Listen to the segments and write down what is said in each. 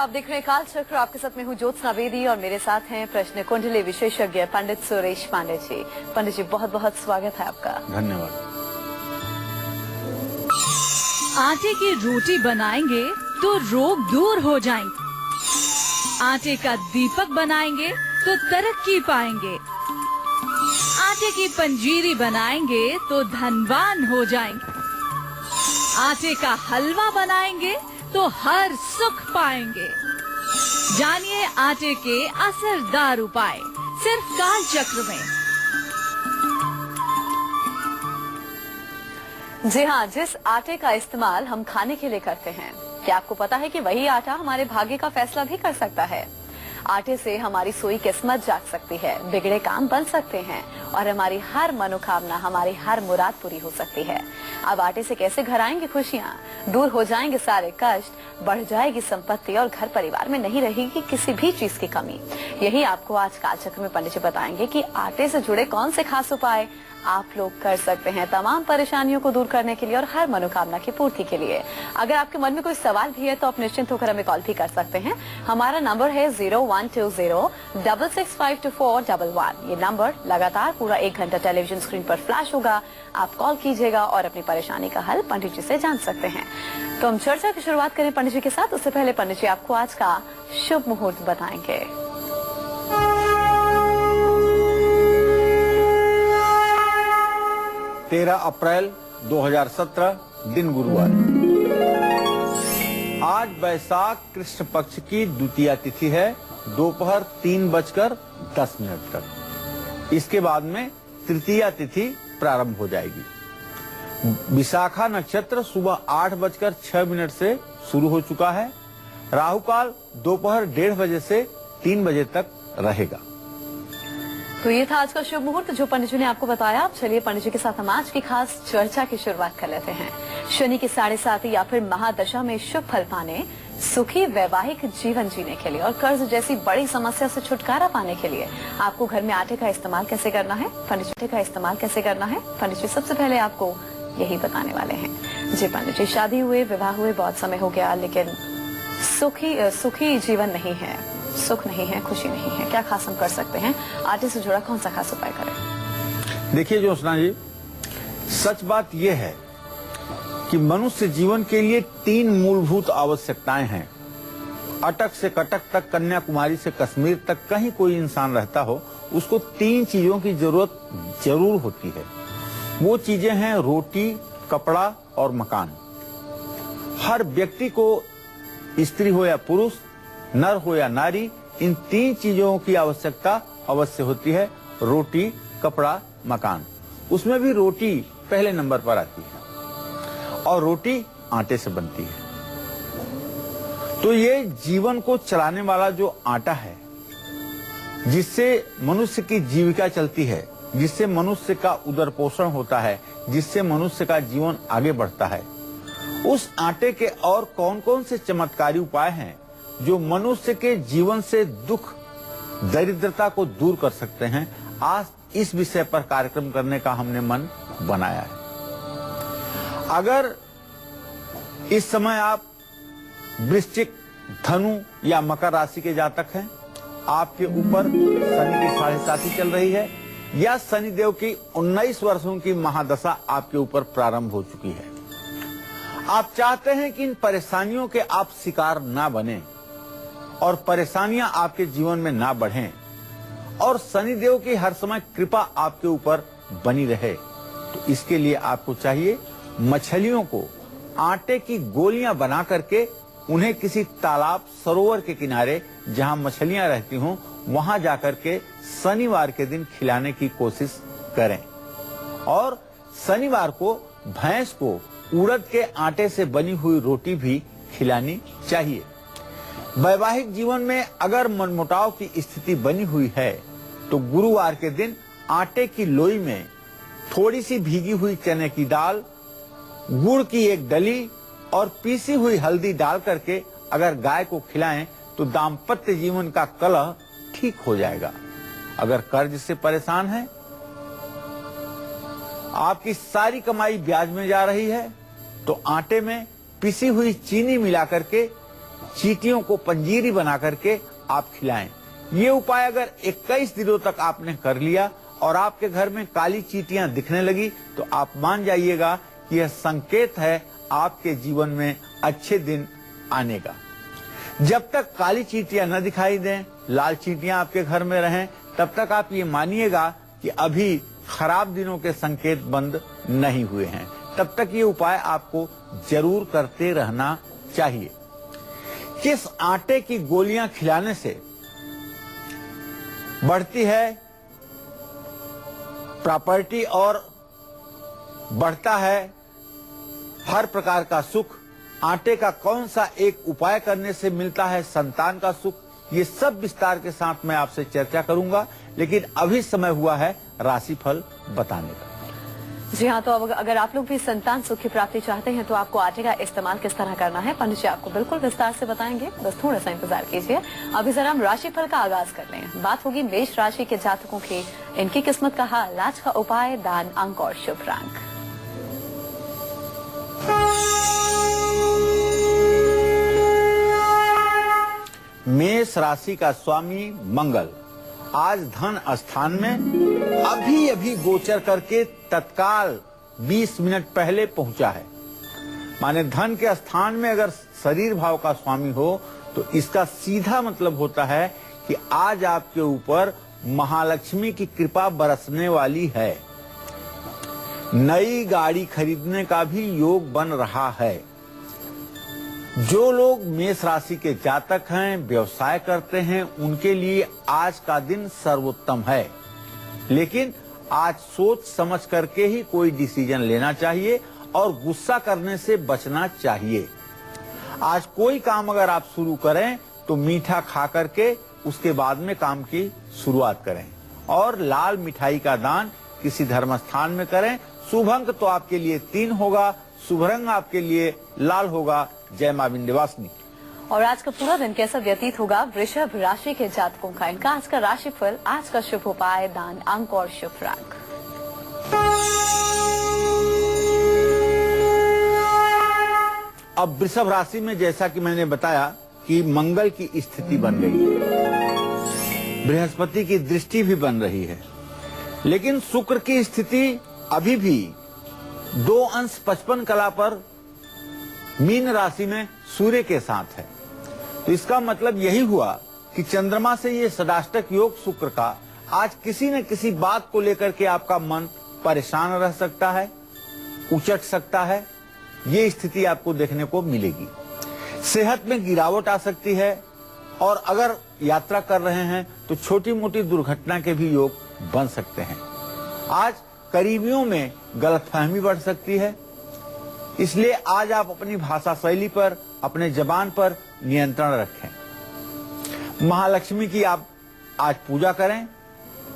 आप देख रहे हैं काल चक्र। आपके साथ में हूँ ज्योत्सना बेदी और मेरे साथ हैं प्रश्न कुंडली विशेषज्ञ पंडित सुरेश पांडे जी। पंडित जी, बहुत बहुत स्वागत है आपका। धन्यवाद। आटे की रोटी बनाएंगे तो रोग दूर हो जाएंगे। आटे का दीपक बनाएंगे तो तरक्की पाएंगे। आटे की पंजीरी बनाएंगे तो धनवान हो जाएंगे। आटे का हलवा बनाएंगे तो हर सुख पाएंगे। जानिए आटे के असरदार उपाय सिर्फ काल चक्र में। जी हाँ, जिस आटे का इस्तेमाल हम खाने के लिए करते हैं, क्या आपको पता है कि वही आटा हमारे भाग्य का फैसला भी कर सकता है। आटे से हमारी सोई किस्मत जाग सकती है, बिगड़े काम बन सकते हैं और हमारी हर मनोकामना, हमारी हर मुराद पूरी हो सकती है। अब आटे से कैसे घर आएंगी खुशियाँ, दूर हो जाएंगे सारे कष्ट, बढ़ जाएगी संपत्ति और घर परिवार में नहीं रहेगी किसी भी चीज की कमी। यही आपको आज कालचक्र में पंडित जी बताएंगे कि आटे से जुड़े कौन से खास उपाय आप लोग कर सकते हैं तमाम परेशानियों को दूर करने के लिए और हर मनोकामना की पूर्ति के लिए। अगर आपके मन में कोई सवाल भी है तो आप निश्चिंत होकर हमें कॉल भी कर सकते हैं। हमारा नंबर है 012066524111। ये नंबर लगातार पूरा 1 घंटा टेलीविजन स्क्रीन पर फ्लैश होगा। आप कॉल कीजिएगा और अपनी परेशानी का हल पंडित जी से जान सकते हैं। तो हम चर्चा की शुरुआत करें पंडित जी के साथ। उससे पहले पंडित जी आपको आज का शुभ मुहूर्त बताएंगे। 13 अप्रैल 2017 दिन गुरुवार। आज वैशाख कृष्ण पक्ष की द्वितीया तिथि है, दोपहर 3:10 तक। इसके बाद में तृतीया तिथि प्रारंभ हो जाएगी। विशाखा नक्षत्र सुबह 8:06 से शुरू हो चुका है। राहु काल दोपहर 1:30 बजे से 3 बजे तक रहेगा। तो ये था आज का शुभ मुहूर्त जो पंडित जी ने आपको बताया। अब चलिए पंडित जी के साथ हम आज की खास चर्चा की शुरुआत कर लेते हैं। शनि की 7.5 या फिर महादशा में शुभ फल पाने, सुखी वैवाहिक जीवन जीने के लिए और कर्ज जैसी बड़ी समस्या से छुटकारा पाने के लिए आपको घर में आटे का इस्तेमाल कैसे करना है, पंडित जी का इस्तेमाल कैसे करना है, पंडित जी सबसे पहले आपको यही बताने वाले हैं। जी पंडित जी, शादी हुए, विवाह हुए बहुत समय हो गया, लेकिन सुखी जीवन नहीं है, सुख नहीं है, खुशी नहीं है, क्या खास हम कर सकते हैं? आटे से जुड़ा कौन सा खास उपाय करें? देखिए ज्योत्सना जी, सच बात यह है कि मनुष्य जीवन के लिए 3 मूलभूत आवश्यकताएं हैं। अटक से कटक तक, कन्याकुमारी से कश्मीर तक कहीं कोई इंसान रहता हो, उसको 3 चीजों की जरूरत जरूर होती है। वो चीजें हैं रोटी, कपड़ा और मकान। हर व्यक्ति को, स्त्री हो या पुरुष, नर हो या नारी, इन 3 चीजों की आवश्यकता अवश्य होती है। रोटी, कपड़ा, मकान। उसमें भी रोटी पहले नंबर पर आती है और रोटी आटे से बनती है। तो ये जीवन को चलाने वाला जो आटा है, जिससे मनुष्य की जीविका चलती है, जिससे मनुष्य का उदर पोषण होता है, जिससे मनुष्य का जीवन आगे बढ़ता है, उस आटे के और कौन कौन से चमत्कारी उपाय हैं जो मनुष्य के जीवन से दुख, दरिद्रता को दूर कर सकते हैं, आज इस विषय पर कार्यक्रम करने का हमने मन बनाया है। अगर इस समय आप वृश्चिक, धनु या मकर राशि के जातक हैं, आपके ऊपर शनि की 7.5 चल रही है या शनिदेव की 19 वर्षों की महादशा आपके ऊपर प्रारंभ हो चुकी है, आप चाहते हैं कि इन परेशानियों के आप शिकार ना बने और परेशानियां आपके जीवन में ना बढ़ें और शनिदेव की हर समय कृपा आपके ऊपर बनी रहे, तो इसके लिए आपको चाहिए मछलियों को आटे की गोलियां बना करके उन्हें किसी तालाब, सरोवर के किनारे जहां मछलियां रहती हों, वहां जाकर के शनिवार के दिन खिलाने की कोशिश करें। और शनिवार को भैंस को उड़द के आटे से बनी हुई रोटी भी खिलानी चाहिए। वैवाहिक जीवन में अगर मनमुटाव की स्थिति बनी हुई है तो गुरुवार के दिन आटे की लोई में थोड़ी सी भीगी हुई चने की दाल, गुड़ की 1 डली और पीसी हुई हल्दी डाल करके अगर गाय को खिलाएं तो दाम्पत्य जीवन का कलह ठीक हो जाएगा। अगर कर्ज से परेशान है, आपकी सारी कमाई ब्याज में जा रही है, तो आटे में पिसी हुई चीनी मिला करके चींटियों को पंजीरी बना करके आप खिलाएं। ये उपाय अगर 21 दिनों तक आपने कर लिया और आपके घर में काली चींटियां दिखने लगी तो आप मान जाइएगा कि यह संकेत है आपके जीवन में अच्छे दिन आने का। जब तक काली चींटियां न दिखाई दें, लाल चींटियां आपके घर में रहें, तब तक आप ये मानिएगा कि अभी खराब दिनों के संकेत बंद नहीं हुए हैं। तब तक ये उपाय आपको जरूर करते रहना चाहिए। किस आटे की गोलियां खिलाने से बढ़ती है प्रॉपर्टी और बढ़ता है हर प्रकार का सुख, आटे का कौन सा एक उपाय करने से मिलता है संतान का सुख, ये सब विस्तार के साथ मैं आपसे चर्चा करूंगा। लेकिन अभी समय हुआ है राशिफल बताने का। जी हाँ, तो अब अगर आप लोग भी संतान सुख की प्राप्ति चाहते हैं तो आपको आटे का इस्तेमाल किस तरह करना है पंडित जी आपको बिल्कुल विस्तार से बताएंगे। बस थोड़ा सा इंतजार कीजिए। अभी जरा हम राशिफल का आगाज कर लें। बात होगी मेष राशि के जातकों की, इनकी किस्मत का हाल, आज का उपाय, दान, अंक और शुभ रंग। मेष राशि का स्वामी मंगल आज धन स्थान में अभी अभी गोचर करके तत्काल 20 मिनट पहले पहुंचा है। माने धन के स्थान में अगर शरीर भाव का स्वामी हो तो इसका सीधा मतलब होता है कि आज आपके ऊपर महालक्ष्मी की कृपा बरसने वाली है। नई गाड़ी खरीदने का भी योग बन रहा है। जो लोग मेष राशि के जातक हैं, व्यवसाय करते हैं, उनके लिए आज का दिन सर्वोत्तम है। लेकिन आज सोच समझ करके ही कोई डिसीजन लेना चाहिए और गुस्सा करने से बचना चाहिए। आज कोई काम अगर आप शुरू करें तो मीठा खा करके उसके बाद में काम की शुरुआत करें और लाल मिठाई का दान किसी धर्म स्थान में करें। शुभ अंक तो आपके लिए 3 होगा, शुभ रंग आपके लिए लाल होगा। जय मां विंध्यवासिनी। और आज का पूरा दिन कैसा व्यतीत होगा वृषभ राशि के जातकों का, इनका आज का राशिफल, आज का शुभ उपाय, दान, अंक और शुभ रंग। अब वृषभ राशि में जैसा कि मैंने बताया कि मंगल की स्थिति बन गई है, बृहस्पति की दृष्टि भी बन रही है, लेकिन शुक्र की स्थिति अभी भी 2 अंश 55 कला पर मीन राशि में सूर्य के साथ है। तो इसका मतलब यही हुआ कि चंद्रमा से ये षडाष्टक योग शुक्र का आज किसी न किसी बात को लेकर के आपका मन परेशान रह सकता है, उचट सकता है। ये स्थिति आपको देखने को मिलेगी। सेहत में गिरावट आ सकती है और अगर यात्रा कर रहे हैं तो छोटी मोटी दुर्घटना के भी योग बन सकते हैं। आज करीबियों में गलतफहमी बढ़ सकती है, इसलिए आज आप अपनी भाषा शैली पर, अपने जबान पर नियंत्रण रखें। महालक्ष्मी की आप आज पूजा करें,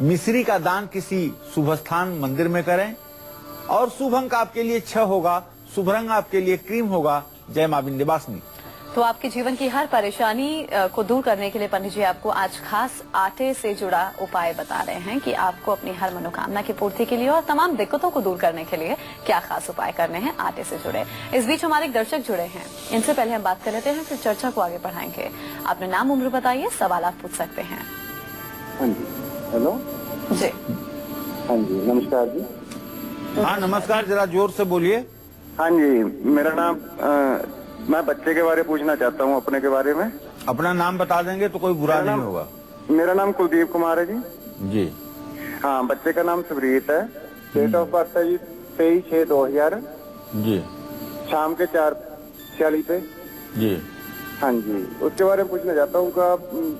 मिश्री का दान किसी शुभ स्थान मंदिर में करें और शुभ अंक आपके लिए 6 होगा, शुभ रंग आपके लिए क्रीम होगा। जय मां विंध्यवासिनी। तो आपके जीवन की हर परेशानी को दूर करने के लिए पंडित जी आपको आज खास आटे से जुड़ा उपाय बता रहे हैं कि आपको अपनी हर मनोकामना की पूर्ति के लिए और तमाम दिक्कतों को दूर करने के लिए क्या खास उपाय करने हैं आटे से जुड़े। इस बीच हमारे एक दर्शक जुड़े हैं, इनसे पहले हम बात कर लेते हैं, फिर चर्चा को आगे बढ़ाएंगे। अपना नाम, उम्र बताइए, सवाल आप पूछ सकते हैं। हाँ जी, हेलो जी। हाँ जी, नमस्कार जी। हाँ नमस्कार, जरा जोर से बोलिए। हाँ जी, मेरा नाम मैं बच्चे के बारे में पूछना चाहता हूँ, अपने के बारे में। अपना नाम बता देंगे तो कोई बुरा नहीं होगा। मेरा नाम कुलदीप कुमार है जी। जी। हाँ, बच्चे का नाम सुब्रीत है। डेट ऑफ बर्थ है जी 23/6/2000। जी। शाम के 4:46 पे। जी। हाँ जी, उसके बारे में पूछना चाहता हूँ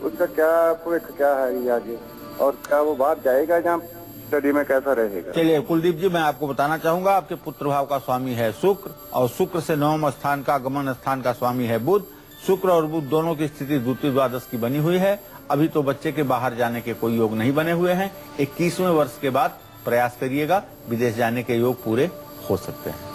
उसका क्या भविष्य क्या है ये आगे, और क्या वो बात जाएगा जहाँ स्टडी में कैसा रहेगा। चलिए कुलदीप जी, मैं आपको बताना चाहूंगा, आपके पुत्र भाव का स्वामी है शुक्र और शुक्र से 9वें स्थान का गमन स्थान का स्वामी है बुध। शुक्र और बुध दोनों की स्थिति द्वितीय द्वादश की बनी हुई है। अभी तो बच्चे के बाहर जाने के कोई योग नहीं बने हुए हैं। 21वें वर्ष के बाद प्रयास करिएगा, विदेश जाने के योग पूरे हो सकते हैं।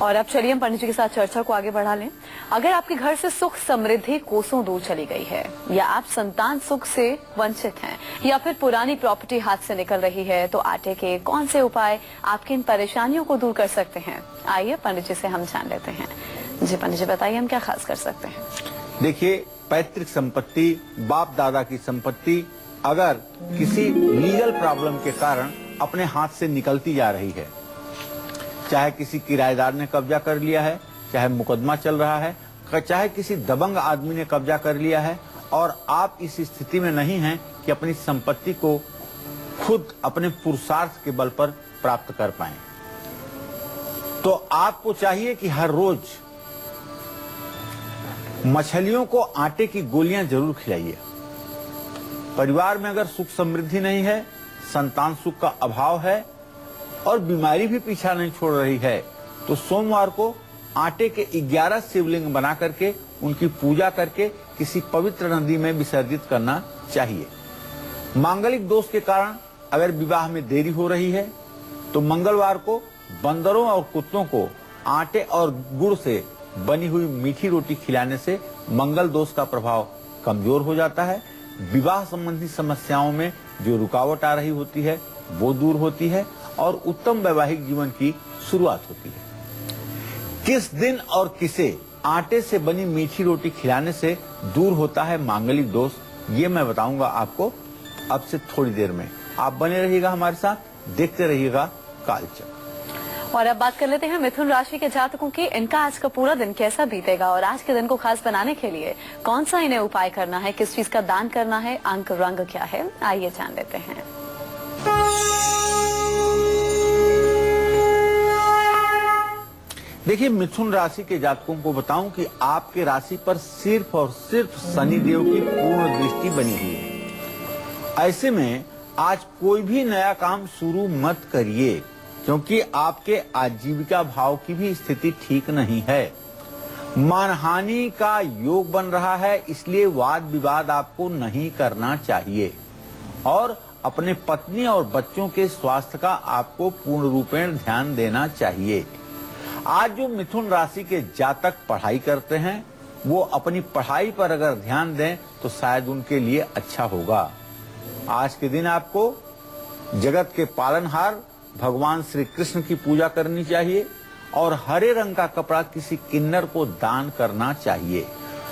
और अब चलिए हम पंडित जी के साथ चर्चा को आगे बढ़ा लें। अगर आपके घर से सुख समृद्धि कोसों दूर चली गई है, या आप संतान सुख से वंचित हैं, या फिर पुरानी प्रॉपर्टी हाथ से निकल रही है, तो आटे के कौन से उपाय आपकी इन परेशानियों को दूर कर सकते हैं? आइए पंडित जी से हम जान लेते हैं। जी पंडित जी बताइए, हम क्या खास कर सकते हैं? देखिए, पैतृक संपत्ति, बाप दादा की संपत्ति अगर किसी लीगल प्रॉब्लम के कारण अपने हाथ से निकलती जा रही है, चाहे किसी किराएदार ने कब्जा कर लिया है, चाहे मुकदमा चल रहा है, चाहे किसी दबंग आदमी ने कब्जा कर लिया है, और आप इस स्थिति में नहीं हैं कि अपनी संपत्ति को खुद अपने पुरुषार्थ के बल पर प्राप्त कर पाएं, तो आपको चाहिए कि हर रोज मछलियों को आटे की गोलियां जरूर खिलाइए। परिवार में अगर सुख समृद्धि नहीं है, संतान सुख का अभाव है और बीमारी भी पीछा नहीं छोड़ रही है, तो सोमवार को आटे के 11 शिवलिंग बना करके उनकी पूजा करके किसी पवित्र नदी में विसर्जित करना चाहिए। मांगलिक दोष के कारण अगर विवाह में देरी हो रही है, तो मंगलवार को बंदरों और कुत्तों को आटे और गुड़ से बनी हुई मीठी रोटी खिलाने से मंगल दोष का प्रभाव कमजोर हो जाता है। विवाह संबंधी समस्याओं में जो रुकावट आ रही होती है वो दूर होती है और उत्तम वैवाहिक जीवन की शुरुआत होती है। किस दिन और किसे आटे से बनी मीठी रोटी खिलाने से दूर होता है मांगलिक दोष, ये मैं बताऊंगा आपको अब से थोड़ी देर में। आप बने रहिएगा हमारे साथ, देखते रहिएगा कालचक्र। और अब बात कर लेते हैं मिथुन राशि के जातकों की। इनका आज का पूरा दिन कैसा बीतेगा और आज के दिन को खास बनाने के लिए कौन सा इन्हें उपाय करना है, किस चीज का दान करना है, अंक रंग क्या है, आइए जान लेते हैं। देखिए, मिथुन राशि के जातकों को बताऊं कि आपके राशि पर सिर्फ और सिर्फ शनिदेव की पूर्ण दृष्टि बनी हुई है। ऐसे में आज कोई भी नया काम शुरू मत करिए, क्योंकि आपके आजीविका भाव की भी स्थिति ठीक नहीं है। मानहानि का योग बन रहा है, इसलिए वाद विवाद आपको नहीं करना चाहिए और अपने पत्नी और बच्चों के स्वास्थ्य का आपको पूर्ण रूपेण ध्यान देना चाहिए। आज जो मिथुन राशि के जातक पढ़ाई करते हैं, वो अपनी पढ़ाई पर अगर ध्यान दें तो शायद उनके लिए अच्छा होगा। आज के दिन आपको जगत के पालनहार भगवान श्री कृष्ण की पूजा करनी चाहिए और हरे रंग का कपड़ा किसी किन्नर को दान करना चाहिए।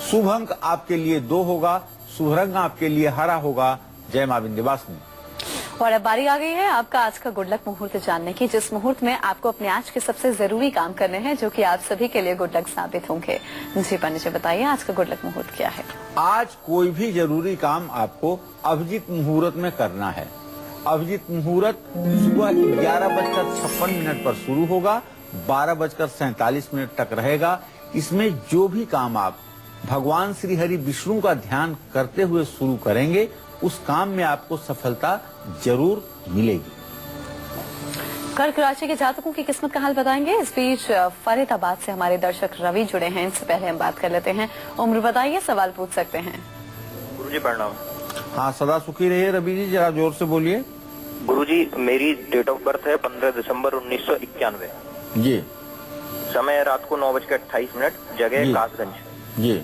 शुभ अंक आपके लिए 2 होगा, शुभ रंग आपके लिए हरा होगा। जय मां विंध्यवासिनी। और अब बारी आ गई है आपका आज का गुड लक मुहूर्त जानने की, जिस मुहूर्त में आपको अपने आज के सबसे जरूरी काम करने हैं, जो कि आप सभी के लिए गुड लक साबित होंगे। जी पंडित जी, बताइए आज का गुड लक मुहूर्त क्या है। आज कोई भी जरूरी काम आपको अभिजीत मुहूर्त में करना है। अभिजीत मुहूर्त सुबह 11:56 पर शुरू होगा, 12:47 तक रहेगा। इसमें जो भी काम आप भगवान श्री हरि विष्णु का ध्यान करते हुए शुरू करेंगे, उस काम में आपको सफलता जरूर मिलेगी। कर्क राशि के जातकों की किस्मत का हाल बताएंगे। इस बीच फरीदाबाद से हमारे दर्शक रवि जुड़े हैं, इनसे पहले हम बात कर लेते हैं। उम्र बताइए, सवाल पूछ सकते हैं। गुरुजी प्रणाम। हाँ, सदा सुखी रहिए रवि जी, जरा जोर से बोलिए। गुरुजी, मेरी डेट ऑफ बर्थ है 15 दिसंबर 1991। जी। समय रात को 9:28, जगह कासगंज। जी।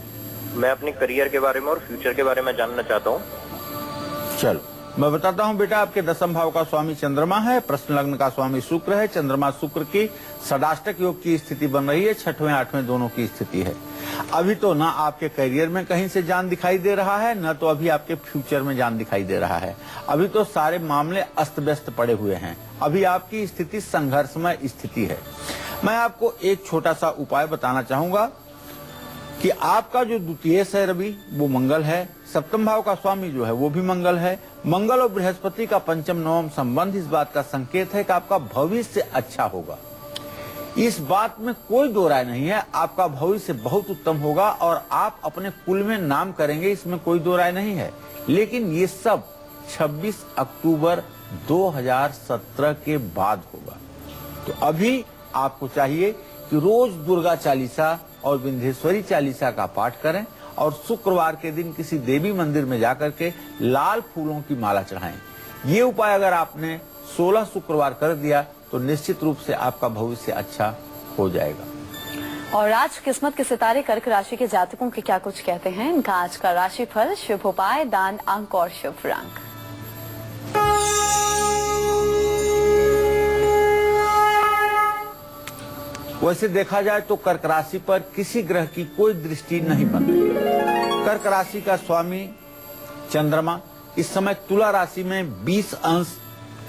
मैं अपने करियर के बारे में और फ्यूचर के बारे में जानना चाहता हूँ। चलो मैं बताता हूँ बेटा, आपके 10वें भाव का स्वामी चंद्रमा है, प्रश्न लग्न का स्वामी शुक्र है। चंद्रमा शुक्र की षडाष्टक योग की स्थिति बन रही है, 6वें 8वें दोनों की स्थिति है। अभी तो ना आपके करियर में कहीं से जान दिखाई दे रहा है, न तो अभी आपके फ्यूचर में जान दिखाई दे रहा है। अभी तो सारे मामले अस्त व्यस्त पड़े हुए हैं। अभी आपकी स्थिति संघर्षमय स्थिति है। मैं आपको एक छोटा सा उपाय बताना चाहूंगा कि आपका जो द्वितीय है रवि, वो मंगल है। सप्तम भाव का स्वामी जो है वो भी मंगल है। मंगल और बृहस्पति का पंचम नवम संबंध इस बात का संकेत है कि आपका भविष्य अच्छा होगा। इस बात में कोई दो राय नहीं है, आपका भविष्य बहुत उत्तम होगा और आप अपने कुल में नाम करेंगे, इसमें कोई दो राय नहीं है। लेकिन ये सब 26 अक्टूबर 2017 के बाद होगा। तो अभी आपको चाहिए कि रोज दुर्गा चालीसा और विंध्येश्वरी चालीसा का पाठ करें और शुक्रवार के दिन किसी देवी मंदिर में जाकर के लाल फूलों की माला चढ़ाएं। ये उपाय अगर आपने 16 शुक्रवार कर दिया तो निश्चित रूप से आपका भविष्य अच्छा हो जाएगा। और आज किस्मत के सितारे कर्क राशि के जातकों के क्या कुछ कहते हैं, इनका आज का राशिफल, शुभ उपाय, दान, अंक और शुभ रंग। वैसे देखा जाए तो कर्क राशि पर किसी ग्रह की कोई दृष्टि नहीं बन रही है। कर्क राशि का स्वामी चंद्रमा इस समय तुला राशि में 20 अंश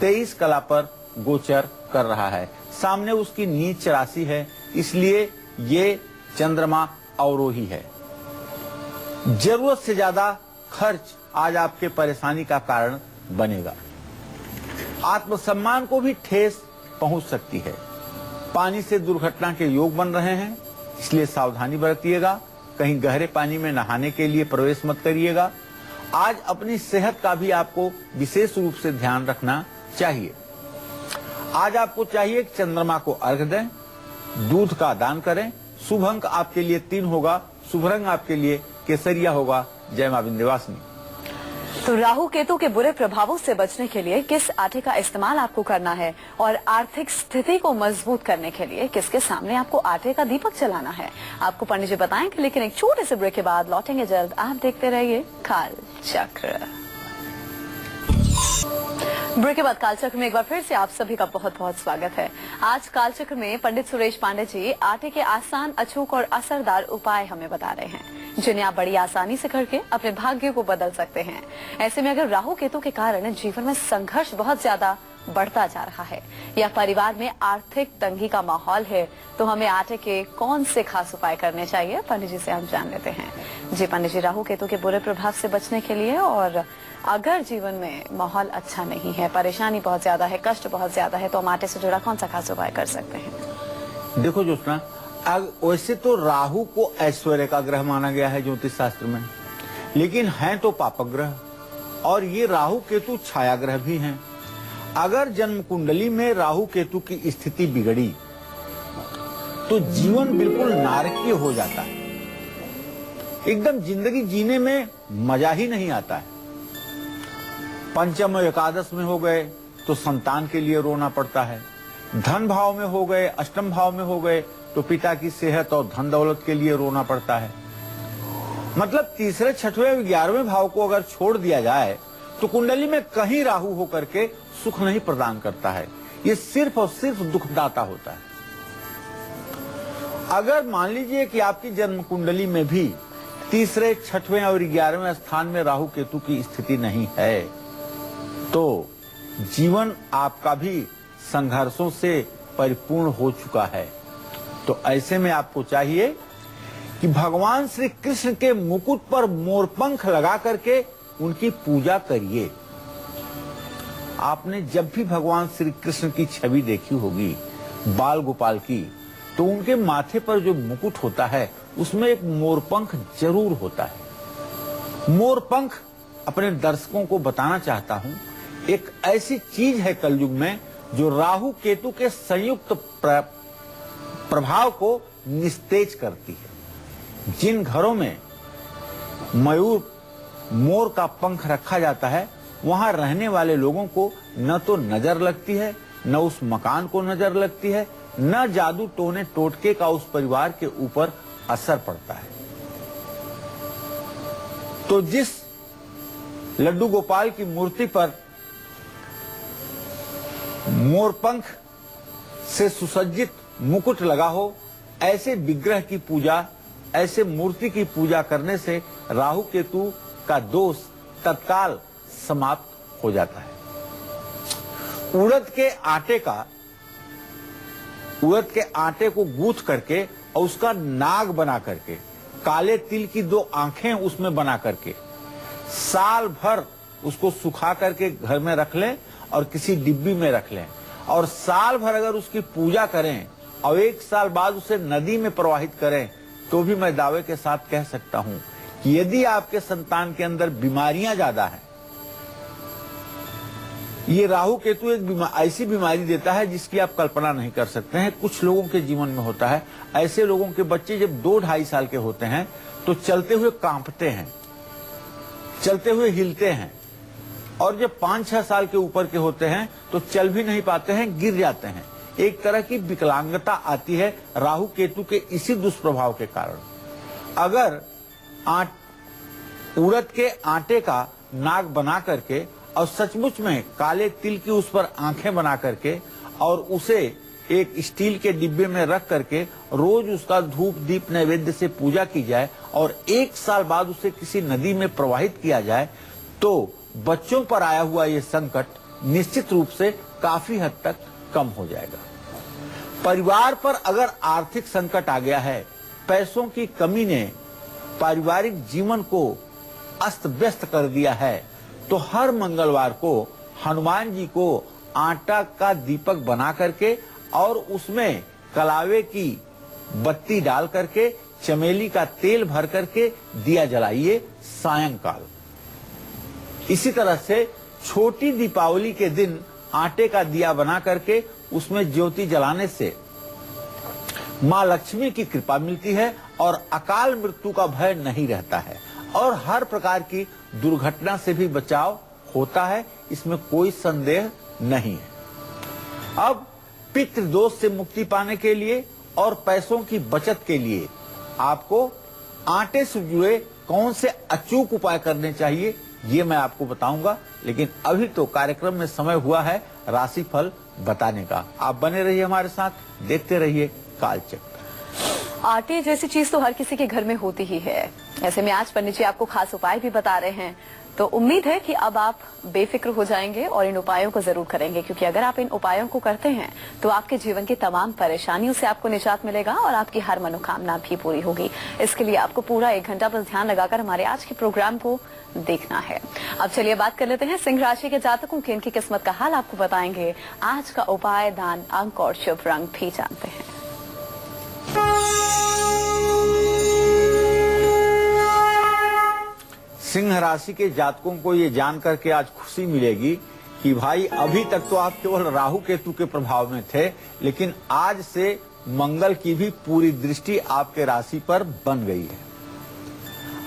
23 कला पर गोचर कर रहा है। सामने उसकी नीच राशि है, इसलिए ये चंद्रमा अवरोही है। जरूरत से ज्यादा खर्च आज आपके परेशानी का कारण बनेगा। आत्मसम्मान को भी ठेस पहुंच सकती है। पानी से दुर्घटना के योग बन रहे हैं, इसलिए सावधानी बरतिएगा। कहीं गहरे पानी में नहाने के लिए प्रवेश मत करिएगा। आज अपनी सेहत का भी आपको विशेष रूप से ध्यान रखना चाहिए। आज आपको चाहिए कि चंद्रमा को अर्घ दें, दूध का दान करें। शुभ अंक आपके लिए 3 होगा, शुभ रंग आपके लिए केसरिया होगा। जय मां विंध्यवासिनी। तो राहु केतु के बुरे प्रभावों से बचने के लिए किस आटे का इस्तेमाल आपको करना है और आर्थिक स्थिति को मजबूत करने के लिए किसके सामने आपको आटे का दीपक जलाना है, आपको पंडित जी बताएंगे। लेकिन एक छोटे से ब्रेक के बाद लौटेंगे जल्द। आप देखते रहिए काल चक्र। ब्रेक के बाद कालचक्र में एक बार फिर से आप सभी का बहुत बहुत स्वागत है। आज कालचक्र में पंडित सुरेश पांडे जी आटे के आसान, अचूक और असरदार उपाय हमें बता रहे हैं, जिन्हें आप बड़ी आसानी से करके अपने भाग्य को बदल सकते हैं। ऐसे में अगर राहु केतु के कारण जीवन में संघर्ष बहुत ज्यादा बढ़ता जा रहा है या परिवार में आर्थिक तंगी का माहौल है, तो हमें आटे के कौन से खास उपाय करने चाहिए, पंडित जी से हम जान लेते हैं। जी पंडित जी, राहु केतु के बुरे प्रभाव से बचने के लिए और अगर जीवन में माहौल अच्छा नहीं है, परेशानी बहुत ज्यादा है, कष्ट बहुत ज्यादा है, तो हम आटे से जुड़ा कौन सा खास उपाय कर सकते हैं? देखो ज्योत्सना, वैसे तो राहु को ऐश्वर्य का ग्रह माना गया है ज्योतिष शास्त्र में, लेकिन है तो पापक ग्रह और ये राहु केतु छाया ग्रह भी हैं। अगर जन्म कुंडली में राहु केतु की स्थिति बिगड़ी तो जीवन बिल्कुल नारकीय हो जाता है। एकदम जिंदगी जीने में मजा ही नहीं आता है। पंचम और एकादश में हो गए तो संतान के लिए रोना पड़ता है। धन भाव में हो गए, अष्टम भाव में हो गए तो पिता की सेहत और धन दौलत के लिए रोना पड़ता है। मतलब तीसरे, छठवें, 11वें भाव को अगर छोड़ दिया जाए तो कुंडली में कहीं राहु होकर के सुख नहीं प्रदान करता है। ये सिर्फ और सिर्फ दुखदाता होता है। अगर मान लीजिए कि आपकी जन्म कुंडली में भी तीसरे, छठवें और 11वें स्थान में राहु केतु की स्थिति नहीं है, तो जीवन आपका भी संघर्षों से परिपूर्ण हो चुका है। तो ऐसे में आपको चाहिए कि भगवान श्री कृष्ण के मुकुट पर मोरपंख लगा करके उनकी पूजा करिए। आपने जब भी भगवान श्री कृष्ण की छवि देखी होगी बाल गोपाल की, तो उनके माथे पर जो मुकुट होता है उसमें एक मोरपंख जरूर होता है। मोरपंख अपने दर्शकों को बताना चाहता हूं, एक ऐसी चीज है कलयुग में जो राहु केतु के संयुक्त प्रभाव को निस्तेज करती है। जिन घरों में मयूर, मोर का पंख रखा जाता है, वहां रहने वाले लोगों को न तो नजर लगती है, न उस मकान को नजर लगती है, न जादू टोने टोटके का उस परिवार के ऊपर असर पड़ता है। तो जिस लड्डू गोपाल की मूर्ति पर मोरपंख से सुसज्जित मुकुट लगा हो, ऐसे विग्रह की पूजा, ऐसे मूर्ति की पूजा करने से राहु केतु का दोष तत्काल समाप्त हो जाता है। उड़द के आटे को गूंथ करके और उसका नाग बना करके, काले तिल की 2 आंखें उसमें बना करके साल भर उसको सुखा करके घर में रख लें और किसी डिब्बी में रख लें, और साल भर अगर उसकी पूजा करें और 1 साल बाद उसे नदी में प्रवाहित करें, तो भी मैं दावे के साथ कह सकता हूं कि यदि आपके संतान के अंदर बीमारियां ज्यादा हैं, ये राहु केतु एक ऐसी बीमारी देता है जिसकी आप कल्पना नहीं कर सकते हैं। कुछ लोगों के जीवन में होता है, ऐसे लोगों के बच्चे जब 2-2.5 साल के होते हैं तो चलते हुए कांपते हैं, चलते हुए हिलते हैं, और जब 5-6 साल के ऊपर के होते हैं तो चल भी नहीं पाते हैं, गिर जाते हैं। एक तरह की विकलांगता आती है राहु केतु के इसी दुष्प्रभाव के कारण। अगर उड़द के आटे का नाग बना करके और सचमुच में काले तिल की उस पर आंखें बना करके और उसे एक स्टील के डिब्बे में रख करके रोज उसका धूप दीप नैवेद्य से पूजा की जाए और 1 साल बाद उसे किसी नदी में प्रवाहित किया जाए तो बच्चों पर आया हुआ ये संकट निश्चित रूप से काफी हद तक कम हो जाएगा। परिवार पर अगर आर्थिक संकट आ गया है, पैसों की कमी ने पारिवारिक जीवन को अस्त व्यस्त कर दिया है, तो हर मंगलवार को हनुमान जी को आटा का दीपक बना करके और उसमें कलावे की बत्ती डाल करके चमेली का तेल भर करके दिया जलाइए सायंकाल। इसी तरह से छोटी दीपावली के दिन आटे का दिया बना करके उसमें ज्योति जलाने से माँ लक्ष्मी की कृपा मिलती है और अकाल मृत्यु का भय नहीं रहता है और हर प्रकार की दुर्घटना से भी बचाव होता है, इसमें कोई संदेह नहीं है। अब पितृदोष से मुक्ति पाने के लिए और पैसों की बचत के लिए आपको आटे से जुड़े कौन से अचूक उपाय करने चाहिए ये मैं आपको बताऊंगा, लेकिन अभी तो कार्यक्रम में समय हुआ है राशिफल बताने का। आप बने रहिए हमारे साथ, देखते रहिए कालचक्र। आटे जैसी चीज तो हर किसी के घर में होती ही है। ऐसे में आज पंडित जी आपको खास उपाय भी बता रहे हैं, तो उम्मीद है कि अब आप बेफिक्र हो जाएंगे और इन उपायों को जरूर करेंगे, क्योंकि अगर आप इन उपायों को करते हैं तो आपके जीवन की तमाम परेशानियों से आपको निजात मिलेगा और आपकी हर मनोकामना भी पूरी होगी। इसके लिए आपको पूरा 1 घंटा बस ध्यान लगाकर हमारे आज के प्रोग्राम को देखना है। अब चलिए बात कर लेते हैं सिंह राशि के जातकों की। इनकी किस्मत का हाल आपको बताएंगे, आज का उपाय, दान, अंक और शुभ रंग भी जानते हैं। सिंह राशि के जातकों को ये जान करके आज खुशी मिलेगी कि भाई अभी तक तो आप केवल राहु केतु के प्रभाव में थे, लेकिन आज से मंगल की भी पूरी दृष्टि आपके राशि पर बन गई है।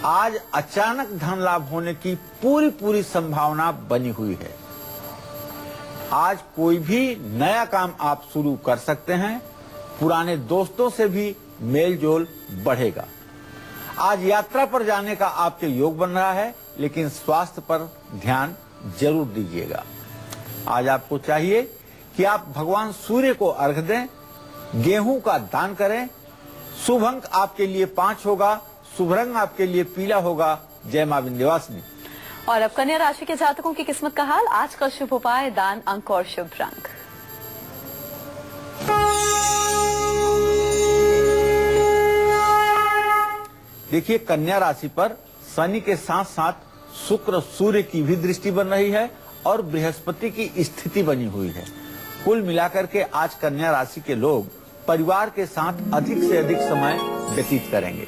आज अचानक धन लाभ होने की पूरी संभावना बनी हुई है। आज कोई भी नया काम आप शुरू कर सकते हैं। पुराने दोस्तों से भी मेल जोल बढ़ेगा। आज यात्रा पर जाने का आपके योग बन रहा है, लेकिन स्वास्थ्य पर ध्यान जरूर दीजिएगा। आज आपको चाहिए कि आप भगवान सूर्य को अर्घ्य दें, गेहूं का दान करें। शुभ अंक आपके लिए 5 होगा, शुभ रंग आपके लिए पीला होगा। जय मां विंध्यवासिनी। और अब कन्या राशि के जातकों की किस्मत का हाल, आज का शुभ उपाय, दान, अंक और शुभ रंग। देखिए, कन्या राशि पर शनि के साथ साथ शुक्र सूर्य की भी दृष्टि बन रही है और बृहस्पति की स्थिति बनी हुई है। कुल मिलाकर के आज कन्या राशि के लोग परिवार के साथ अधिक से अधिक समय व्यतीत करेंगे।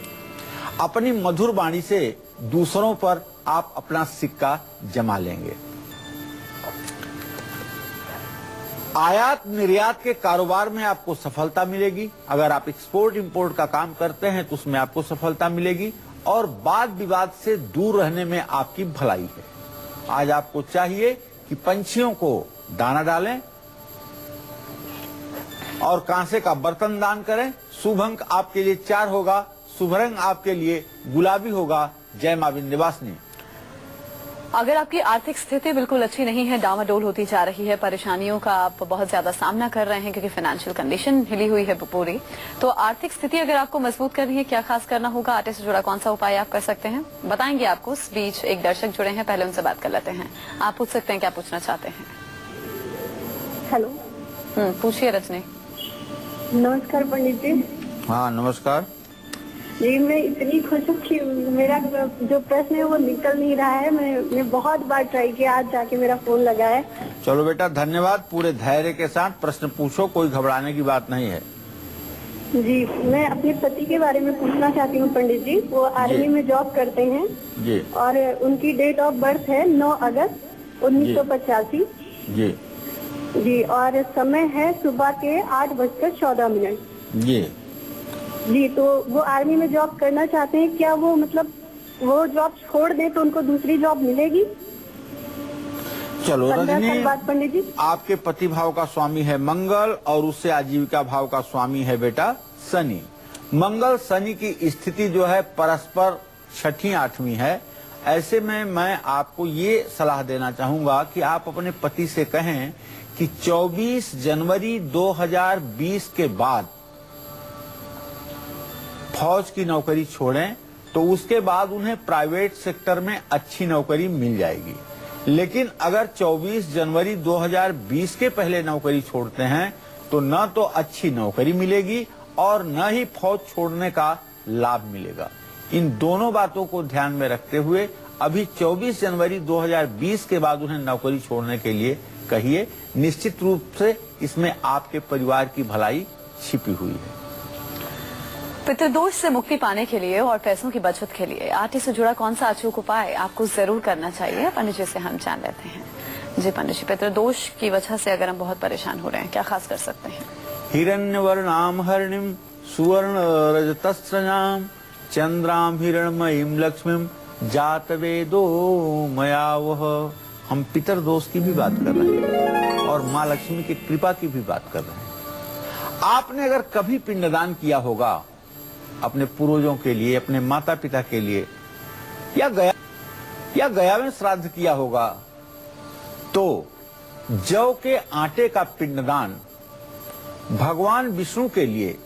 अपनी मधुर वाणी से दूसरों पर आप अपना सिक्का जमा लेंगे। आयात निर्यात के कारोबार में आपको सफलता मिलेगी। अगर आप एक्सपोर्ट इंपोर्ट का काम करते हैं तो उसमें आपको सफलता मिलेगी और वाद विवाद से दूर रहने में आपकी भलाई है। आज आपको चाहिए कि पंछियों को दाना डालें और कांसे का बर्तन दान करें। शुभ अंक आपके लिए 4 होगा, शुभ रंग आपके लिए गुलाबी होगा। जय मां विंध्यवासिनी। अगर आपकी आर्थिक स्थिति बिल्कुल अच्छी नहीं है, डामाडोल होती जा रही है, परेशानियों का आप बहुत ज्यादा सामना कर रहे हैं क्योंकि फाइनेंशियल कंडीशन हिली हुई है पूरी, तो आर्थिक स्थिति अगर आपको मजबूत करनी है, क्या खास करना होगा? आटे से जुड़ा कौन सा उपाय आप कर सकते हैं, बताएंगे आपको। इस बीच एक दर्शक जुड़े हैं, पहले उनसे बात कर लेते हैं। आप पूछ सकते हैं, क्या पूछना चाहते हैं? हेलो। पूछिए रजनी। नमस्कार पंडित जी। हाँ नमस्कार जी, मैं इतनी खुश हूँ कि मेरा जो प्रश्न है वो निकल नहीं रहा है। मैंने बहुत बार ट्राई किया, आज जाके मेरा फोन लगा है। चलो बेटा, धन्यवाद। पूरे धैर्य के साथ प्रश्न पूछो, कोई घबराने की बात नहीं है। जी, मैं अपने पति के बारे में पूछना चाहती हूँ पंडित जी। वो आर्मी में जॉब करते हैं जी, और उनकी डेट ऑफ बर्थ है 9 अगस्त 1985 जी, और समय है सुबह के 8:14 जी। तो वो आर्मी में जॉब करना चाहते हैं, क्या वो मतलब वो जॉब छोड़ दे तो उनको दूसरी जॉब मिलेगी? चलो रजनी, पंडित जी, आपके पति भाव का स्वामी है मंगल और उससे आजीविका भाव का स्वामी है बेटा शनि। मंगल शनि की स्थिति जो है परस्पर 6ठी 8वीं है। ऐसे में मैं आपको ये सलाह देना चाहूंगा कि आप अपने पति से कहें कि 24 जनवरी 2020 के बाद फौज की नौकरी छोड़ें, तो उसके बाद उन्हें प्राइवेट सेक्टर में अच्छी नौकरी मिल जाएगी। लेकिन अगर 24 जनवरी 2020 के पहले नौकरी छोड़ते हैं तो न तो अच्छी नौकरी मिलेगी और न ही फौज छोड़ने का लाभ मिलेगा। इन दोनों बातों को ध्यान में रखते हुए अभी 24 जनवरी 2020 के बाद उन्हें नौकरी छोड़ने के लिए कहिए। निश्चित रूप से इसमें आपके परिवार की भलाई छिपी हुई है। पितृदोष से मुक्ति पाने के लिए और पैसों की बचत के लिए आटे से जुड़ा कौन सा अचूक उपाय आपको जरूर करना चाहिए, पंडित जी से हम जान लेते हैं। जी पंडित जी, पितृदोष की वजह से अगर हम बहुत परेशान हो रहे हैं, क्या खास कर सकते हैं? हिरण्यवर्णाम हरिणीम सुवर्ण रजतस्रजाम चंद्राम हिरणमयीम लक्ष्मीम जात वेदो मयावह। हम पितृदोष की भी बात कर रहे हैं और माँ लक्ष्मी की कृपा की भी बात कर रहे हैं। आपने अगर कभी पिंडदान किया होगा अपने पूर्वजों के लिए, अपने माता पिता के लिए, या गया में श्राद्ध किया होगा, तो जौ के आटे का पिंडदान भगवान विष्णु के लिए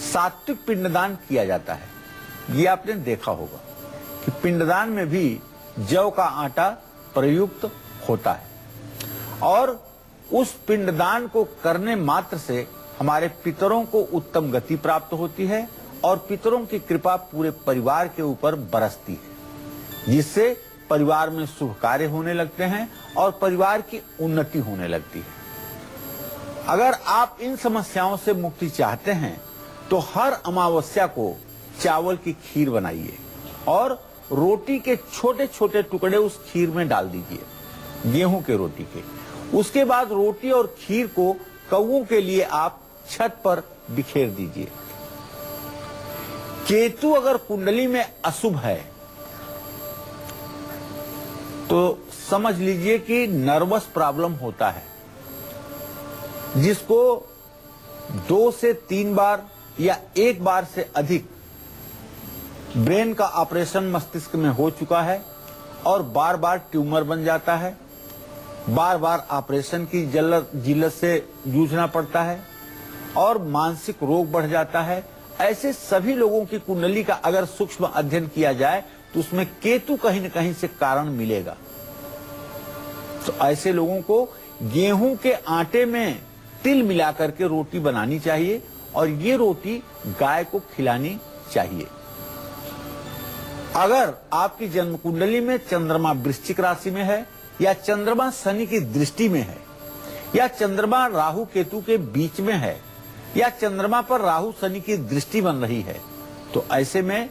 सात्विक पिंडदान किया जाता है। ये आपने देखा होगा कि पिंडदान में भी जौ का आटा प्रयुक्त होता है और उस पिंडदान को करने मात्र से हमारे पितरों को उत्तम गति प्राप्त होती है और पितरों की कृपा पूरे परिवार के ऊपर बरसती है, जिससे परिवार में शुभ कार्य होने लगते हैं और परिवार की उन्नति होने लगती है। अगर आप इन समस्याओं से मुक्ति चाहते हैं तो हर अमावस्या को चावल की खीर बनाइए और रोटी के छोटे छोटे टुकड़े उस खीर में डाल दीजिए, गेहूं के रोटी के। उसके बाद रोटी और खीर को कौओं के लिए आप छत पर बिखेर दीजिए। केतु अगर कुंडली में अशुभ है तो समझ लीजिए कि नर्वस प्रॉब्लम होता है, जिसको 2 से 3 बार या 1 बार से अधिक ब्रेन का ऑपरेशन मस्तिष्क में हो चुका है और बार बार ट्यूमर बन जाता है, बार बार ऑपरेशन की जिल्लत से जूझना पड़ता है और मानसिक रोग बढ़ जाता है। ऐसे सभी लोगों की कुंडली का अगर सूक्ष्म अध्ययन किया जाए तो उसमें केतु कहीं न कहीं से कारण मिलेगा। तो ऐसे लोगों को गेहूं के आटे में तिल मिलाकर के रोटी बनानी चाहिए और ये रोटी गाय को खिलानी चाहिए। अगर आपकी जन्म कुंडली में चंद्रमा वृश्चिक राशि में है या चंद्रमा शनि की दृष्टि में है या चंद्रमा राहु केतु के बीच में है या चंद्रमा पर राहु शनि की दृष्टि बन रही है, तो ऐसे में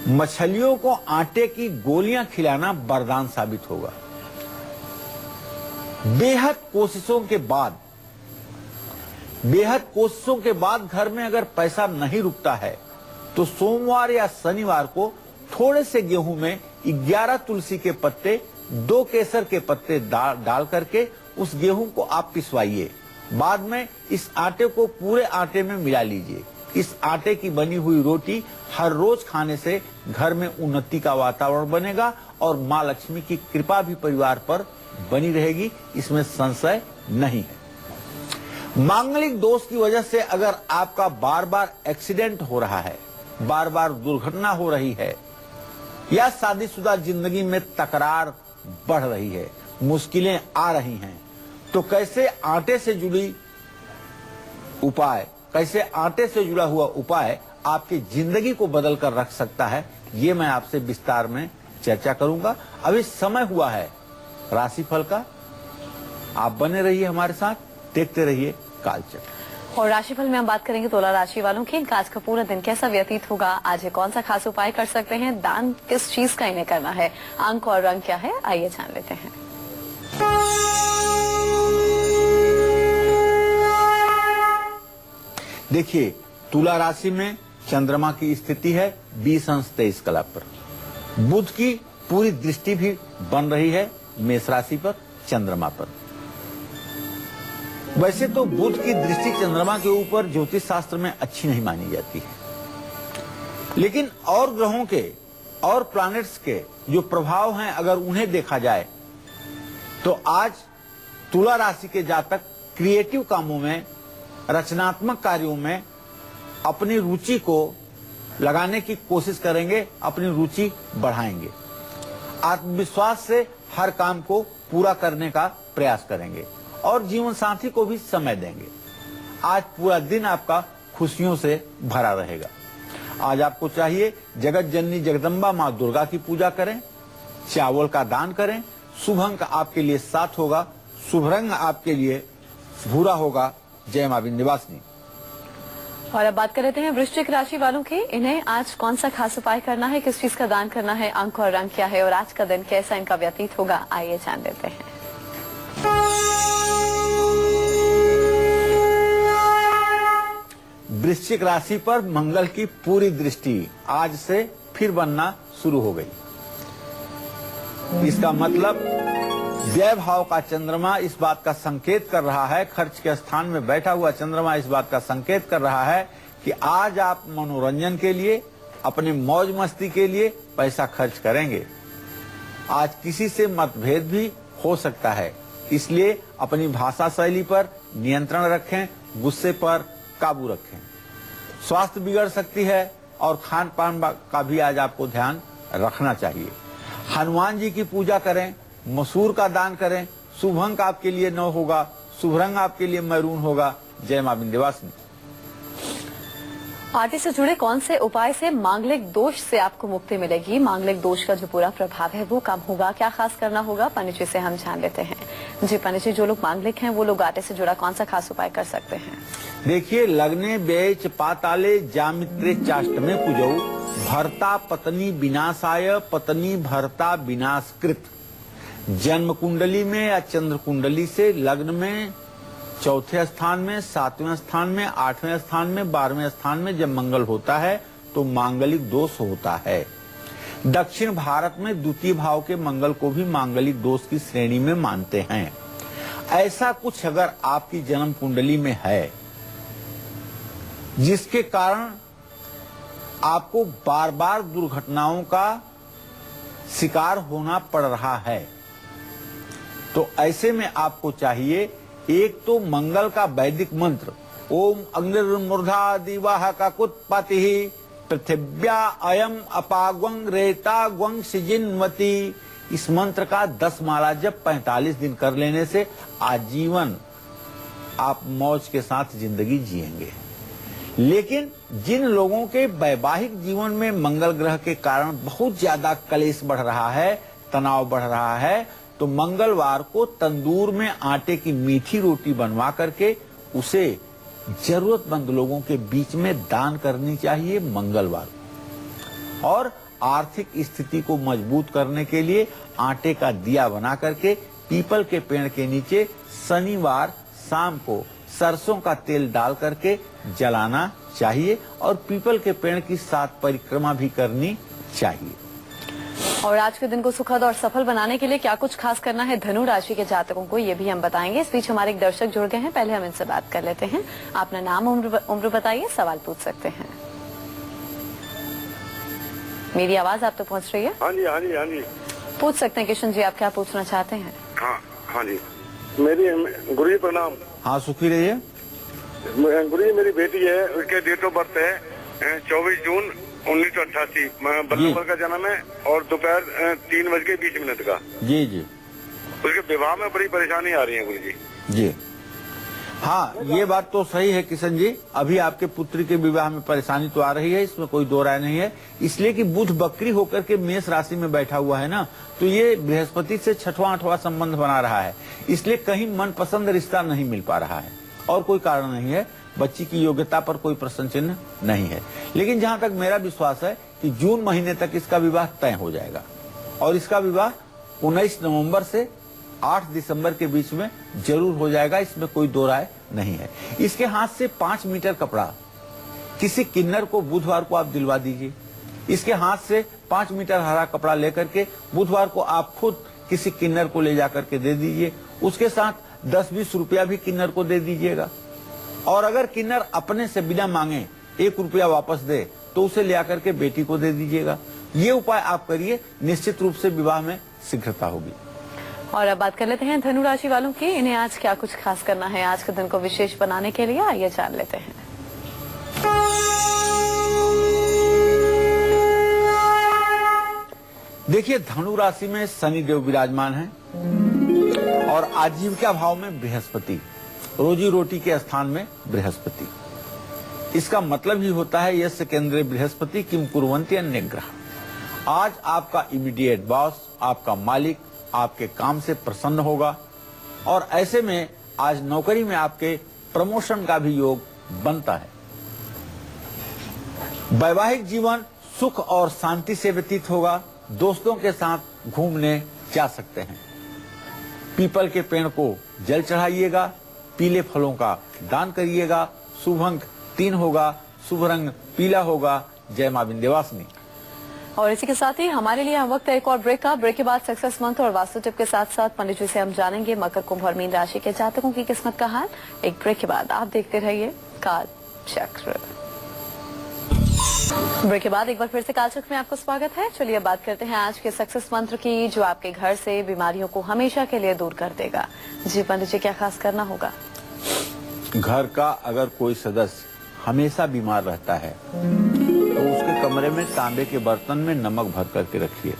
मछलियों को आटे की गोलियां खिलाना वरदान साबित होगा। बेहद कोशिशों के बाद घर में अगर पैसा नहीं रुकता है तो सोमवार या शनिवार को थोड़े से गेहूं में 11 तुलसी के पत्ते, 2 केसर के पत्ते डाल करके उस गेहूं को आप पिसवाइए। बाद में इस आटे को पूरे आटे में मिला लीजिए। इस आटे की बनी हुई रोटी हर रोज खाने से घर में उन्नति का वातावरण बनेगा और माँ लक्ष्मी की कृपा भी परिवार पर बनी रहेगी, इसमें संशय नहीं है। मांगलिक दोष की वजह से अगर आपका बार बार एक्सीडेंट हो रहा है, बार बार दुर्घटना हो रही है या शादीशुदा जिंदगी में तकरार बढ़ रही है, मुश्किलें आ रही हैं, तो कैसे आटे से जुड़ा हुआ उपाय आपकी जिंदगी को बदल कर रख सकता है, ये मैं आपसे विस्तार में चर्चा करूंगा। अभी समय हुआ है राशिफल का। आप बने रहिए हमारे साथ, देखते रहिए कालचक्र। और राशिफल में हम बात करेंगे तुला राशि वालों की। इनका आज का पूरा दिन कैसा व्यतीत होगा, आज ये कौन सा खास उपाय कर सकते हैं, दान किस चीज का इन्हें करना है, अंक और रंग क्या है, आइए जान लेते हैं। देखिए, तुला राशि में चंद्रमा की स्थिति है 20 अंश 23 कला पर। बुध की पूरी दृष्टि भी बन रही है मेष राशि पर, चंद्रमा पर। वैसे तो बुध की दृष्टि चंद्रमा के ऊपर ज्योतिष शास्त्र में अच्छी नहीं मानी जाती है, लेकिन और ग्रहों के और प्लैनेट्स के जो प्रभाव हैं अगर उन्हें देखा जाए तो आज तुला राशि के जातक क्रिएटिव कामों में, रचनात्मक कार्यों में अपनी रुचि को लगाने की कोशिश करेंगे, अपनी रुचि बढ़ाएंगे, आत्मविश्वास से हर काम को पूरा करने का प्रयास करेंगे और जीवन साथी को भी समय देंगे। आज पूरा दिन आपका खुशियों से भरा रहेगा। आज आपको चाहिए जगत जननी जगदम्बा माँ दुर्गा की पूजा करें, चावल का दान करें। शुभ अंक आपके लिए 7 होगा, शुभ रंग आपके लिए भूरा होगा। जय मां विंध्यवासिनी। और अब बात कर लेते हैं वृश्चिक राशि वालों की। इन्हें आज कौन सा खास उपाय करना है, किस चीज का दान करना है, अंक और रंग क्या है और आज का दिन कैसा इनका व्यतीत होगा, आइए जान लेते हैं। वृश्चिक राशि पर मंगल की पूरी दृष्टि आज से फिर बनना शुरू हो गई। इसका मतलब व्यय भाव का चंद्रमा इस बात का संकेत कर रहा है, खर्च के स्थान में बैठा हुआ चंद्रमा इस बात का संकेत कर रहा है कि आज आप मनोरंजन के लिए, अपने मौज मस्ती के लिए पैसा खर्च करेंगे। आज किसी से मतभेद भी हो सकता है, इसलिए अपनी भाषा शैली पर नियंत्रण रखें, गुस्से पर काबू रखें। स्वास्थ्य बिगड़ सकती है और खान पान का भी आज आपको ध्यान रखना चाहिए। हनुमान जी की पूजा करें, मसूर का दान करें। शुभ अंक आपके लिए 9 होगा, शुभ रंग आपके लिए मैरून होगा। जय मां विंध्यवासिनी। आटे से जुड़े कौन से उपाय से मांगलिक दोष से आपको मुक्ति मिलेगी, मांगलिक दोष का जो पूरा प्रभाव है वो कम होगा, क्या खास करना होगा, पंडित जी से हम जान लेते हैं। जी पंडित जी, जो लोग मांगलिक हैं वो लोग आटे से जुड़ा कौन सा खास उपाय कर सकते हैं? देखिए, लग्ने व्यय च पाताले जामित्रे चाष्टमे कुजौ भर्ता पत्नी विनाशाय पत्नी भर्ता विनाशकृत। जन्म कुंडली में या चंद्र कुंडली से लग्न में चौथे स्थान में, 7वें स्थान में, 8वें स्थान में, 12वें स्थान में जब मंगल होता है तो मांगलिक दोष होता है। दक्षिण भारत में द्वितीय भाव के मंगल को भी मांगलिक दोष की श्रेणी में मानते हैं। ऐसा कुछ अगर आपकी जन्म कुंडली में है जिसके कारण आपको बार बार दुर्घटनाओं का शिकार होना पड़ रहा है, तो ऐसे में आपको चाहिए एक तो मंगल का वैदिक मंत्र ओम अग्निर्मूर्धा दिवाह का कुत्पति पृथिव्या अयम अपाग्वं रेता ग्वं सिजिन्वती। इस मंत्र का 10 माला जब 45 दिन कर लेने से आजीवन आप मौज के साथ जिंदगी जिएंगे। लेकिन जिन लोगों के वैवाहिक जीवन में मंगल ग्रह के कारण बहुत ज्यादा कलेश बढ़ रहा है, तनाव बढ़ रहा है, तो मंगलवार को तंदूर में आटे की मीठी रोटी बनवा करके उसे जरूरतमंद लोगों के बीच में दान करनी चाहिए मंगलवार। और आर्थिक स्थिति को मजबूत करने के लिए आटे का दिया बना करके पीपल के पेड़ के नीचे शनिवार शाम को सरसों का तेल डाल करके जलाना चाहिए और पीपल के पेड़ की 7 परिक्रमा भी करनी चाहिए। और आज के दिन को सुखद और सफल बनाने के लिए क्या कुछ खास करना है धनु राशि के जातकों को, ये भी हम बताएंगे। इस बीच हमारे एक दर्शक जुड़ गए हैं, पहले हम इनसे बात कर लेते हैं। अपना नाम उम्र बताइए, सवाल पूछ सकते हैं। मेरी आवाज आप तो पहुंच रही है? हाँ जी, हाँ जी, हाँ जी। पूछ सकते हैं किशन जी, आप क्या पूछना चाहते हैं? हाँ हाँ जी, मेरी गुरु जी प्रणाम। हाँ, सुखी रहिए। गुरु जी, मेरी बेटी है, उसके डेट ऑफ बर्थ है 24 जून 1988। बल्लभगढ़ का जन्म है और दोपहर 3:20 का। जी जी। उसके विवाह में बड़ी परेशानी आ रही है गुरु जी। जी हाँ, ये बात तो सही है किशन जी। अभी आपके पुत्री के विवाह में परेशानी तो आ रही है, इसमें कोई दो राय नहीं है। इसलिए कि बुध बकरी होकर के मेष राशि में बैठा हुआ है ना, तो ये बृहस्पति से 6वां 8वां संबंध बना रहा है, इसलिए कहीं मनपसंद रिश्ता नहीं मिल पा रहा है और कोई कारण नहीं है। बच्ची की योग्यता पर कोई प्रश्न चिन्ह नहीं है। लेकिन जहां तक मेरा विश्वास है कि जून महीने तक इसका विवाह तय हो जाएगा और इसका विवाह 19 नवंबर से 8 दिसंबर के बीच में जरूर हो जाएगा, इसमें कोई दो राय नहीं है। इसके हाथ से 5 मीटर कपड़ा किसी किन्नर को बुधवार को आप दिलवा दीजिए। इसके हाथ से 5 मीटर हरा कपड़ा लेकर के बुधवार को आप खुद किसी किन्नर को ले जाकर के दे दीजिए। उसके साथ 10-20 रुपया भी किन्नर को दे दीजिएगा। और अगर किन्नर अपने से बिना मांगे 1 रुपया वापस दे तो उसे ले आकर के बेटी को दे दीजिएगा। ये उपाय आप करिए, निश्चित रूप से विवाह में शीघ्रता होगी। और अब बात कर लेते हैं धनु राशि वालों की, इन्हें आज क्या कुछ खास करना है आज के दिन को विशेष बनाने के लिए, आइए जान लेते हैं। देखिए, धनु राशि में शनि देव विराजमान है और आजीविका भाव में बृहस्पति, रोजी रोटी के स्थान में बृहस्पति। इसका मतलब ही होता है यश केंद्रे बृहस्पति किम कुर्वन्ति अन्य ग्रह। आज आपका इमीडिएट बॉस, आपका मालिक आपके काम से प्रसन्न होगा और ऐसे में आज नौकरी में आपके प्रमोशन का भी योग बनता है। वैवाहिक जीवन सुख और शांति से व्यतीत होगा। दोस्तों के साथ घूमने जा सकते हैं। पीपल के पेड़ को जल चढ़ाइएगा, पीले फलों का दान करिएगा। शुभ अंक 3 होगा, शुभ रंग पीला होगा। जय मां विंध्यवासिनी। और इसी के साथ ही हमारे लिए वक्त है एक और ब्रेक का। ब्रेक के बाद सक्सेस मंत्र और वास्तु टिप के साथ साथ पंडित जी से हम जानेंगे मकर, कुंभ और मीन राशि के जातकों की किस्मत का हाल। एक ब्रेक के बाद आप देखते रहिए काल चक्र। ब्रेक के बाद एक बार फिर से कालचक्र में आपको स्वागत है। चलिए बात करते हैं आज के सक्सेस मंत्र की, जो आपके घर से बीमारियों को हमेशा के लिए दूर कर देगा। जी पंडित जी, क्या खास करना होगा? घर का अगर कोई सदस्य हमेशा बीमार रहता है तो उसके कमरे में तांबे के बर्तन में नमक भर करके रखिए।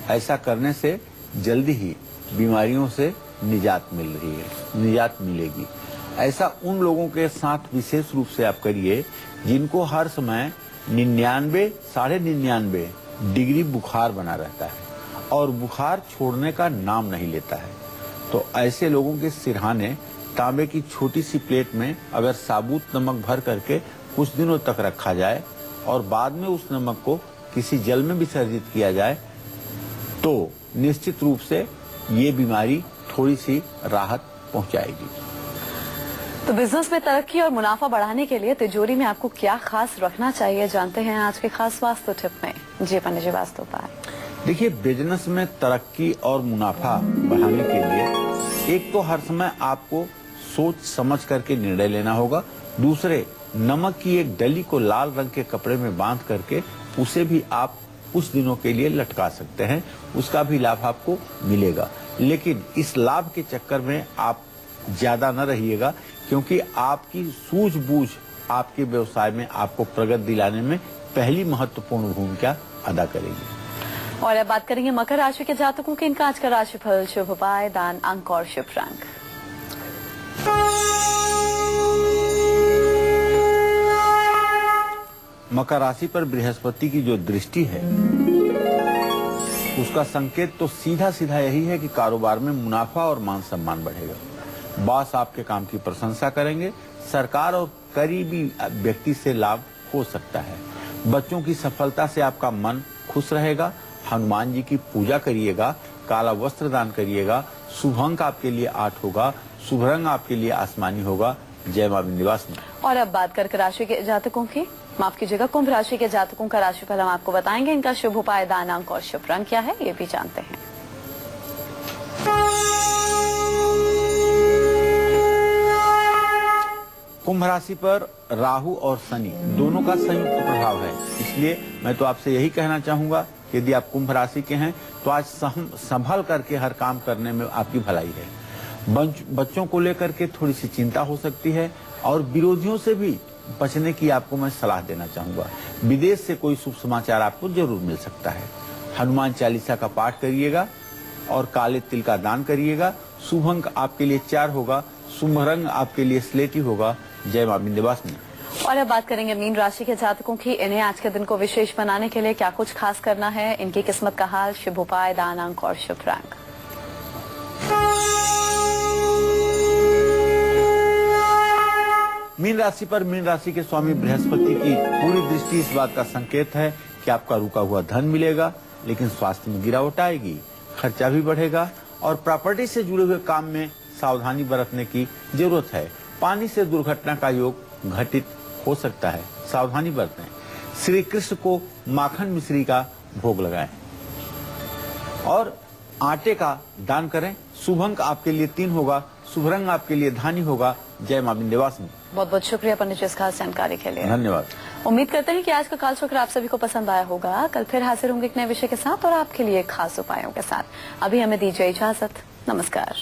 ऐसा करने से जल्दी ही बीमारियों से निजात मिलेगी। ऐसा उन लोगों के साथ विशेष रूप से आप करिए जिनको हर समय 99, 99.5 डिग्री बुखार बना रहता है और बुखार छोड़ने का नाम नहीं लेता है। तो ऐसे लोगों के सिरहाने तांबे की छोटी सी प्लेट में अगर साबुत नमक भर करके कुछ दिनों तक रखा जाए और बाद में उस नमक को किसी जल में विसर्जित किया जाए तो निश्चित रूप से ये बीमारी थोड़ी सी राहत पहुंचाएगी। तो बिजनेस में तरक्की और मुनाफा बढ़ाने के लिए तिजोरी में आपको क्या खास रखना चाहिए, जानते हैं आज के खास वास्तु टिप में। जी पंडित जी, वास्तु उपाय। देखिए, बिजनेस में तरक्की और मुनाफा बढ़ाने के लिए एक तो हर समय आपको सोच समझ करके निर्णय लेना होगा। दूसरे, नमक की एक डली को लाल रंग के कपड़े में बांध करके उसे भी आप कुछ दिनों के लिए लटका सकते हैं, उसका भी लाभ आपको मिलेगा। लेकिन इस लाभ के चक्कर में आप ज्यादा न रहिएगा, क्योंकि आपकी सूझबूझ आपके व्यवसाय में आपको प्रगति दिलाने में पहली महत्वपूर्ण भूमिका अदा करेगी। और अब बात करेंगे मकर राशि के जातकों के, इनका आज का राशिफल, शुभ उपाय, दान, अंक और शुभ रंग। मकर राशि पर बृहस्पति की जो दृष्टि है उसका संकेत तो सीधा सीधा यही है कि कारोबार में मुनाफा और मान सम्मान बढ़ेगा। बॉस आपके काम की प्रशंसा करेंगे। सरकार और करीबी व्यक्ति से लाभ हो सकता है। बच्चों की सफलता से आपका मन खुश रहेगा। हनुमान जी की पूजा करिएगा, काला वस्त्र दान करिएगा। शुभ अंक आपके लिए 8 होगा, शुभ रंग आपके लिए आसमानी होगा। जय मां विंध्यवासिनी। और अब बात करके राशि के जातकों की, माफ कीजिएगा, कुंभ राशि के जातकों का राशिफल हम आपको बताएंगे। इनका शुभ उपाय, दान, अंक और शुभ रंग क्या है, ये भी जानते हैं। कुंभ राशि पर राहु और शनि दोनों का संयुक्त प्रभाव है, इसलिए मैं तो आपसे यही कहना चाहूंगा कि यदि आप कुंभ राशि के हैं तो आज संभल करके हर काम करने में आपकी भलाई है। बच्चों को लेकर के थोड़ी सी चिंता हो सकती है और विरोधियों से भी बचने की आपको मैं सलाह देना चाहूंगा। विदेश से कोई शुभ समाचार आपको जरूर मिल सकता है। हनुमान चालीसा का पाठ करिएगा और काले तिल का दान करिएगा। शुभ अंक आपके लिए 4 होगा, शुभ रंग आपके लिए स्लेटी होगा। जय मां विंध्यवासिनी। और अब बात करेंगे मीन राशि के जातकों की, इन्हें आज के दिन को विशेष बनाने के लिए क्या कुछ खास करना है, इनकी किस्मत का हाल, शुभ उपाय, दान, अंक और शुभ रंग। मीन राशि पर मीन राशि के स्वामी बृहस्पति की पूरी दृष्टि इस बात का संकेत है कि आपका रुका हुआ धन मिलेगा, लेकिन स्वास्थ्य में गिरावट आएगी, खर्चा भी बढ़ेगा और प्रॉपर्टी से जुड़े हुए काम में सावधानी बरतने की जरूरत है। पानी से दुर्घटना का योग घटित हो सकता है, सावधानी बरतें। श्री कृष्ण को माखन मिश्री का भोग लगाएं और आटे का दान करें। शुभ अंक आपके लिए 3 होगा, शुभ रंग आपके लिए धानी होगा। जय मां विंध्यवासिनी। बहुत बहुत शुक्रिया पंडित जी इस खास जानकारी के लिए। धन्यवाद। उम्मीद करते हैं कि आज का कालचक्र आप सभी को पसंद आया होगा। कल फिर हाजिर होंगे एक नए विषय के साथ और आपके लिए खास उपायों के साथ। अभी हमें दीजिए इजाजत। नमस्कार।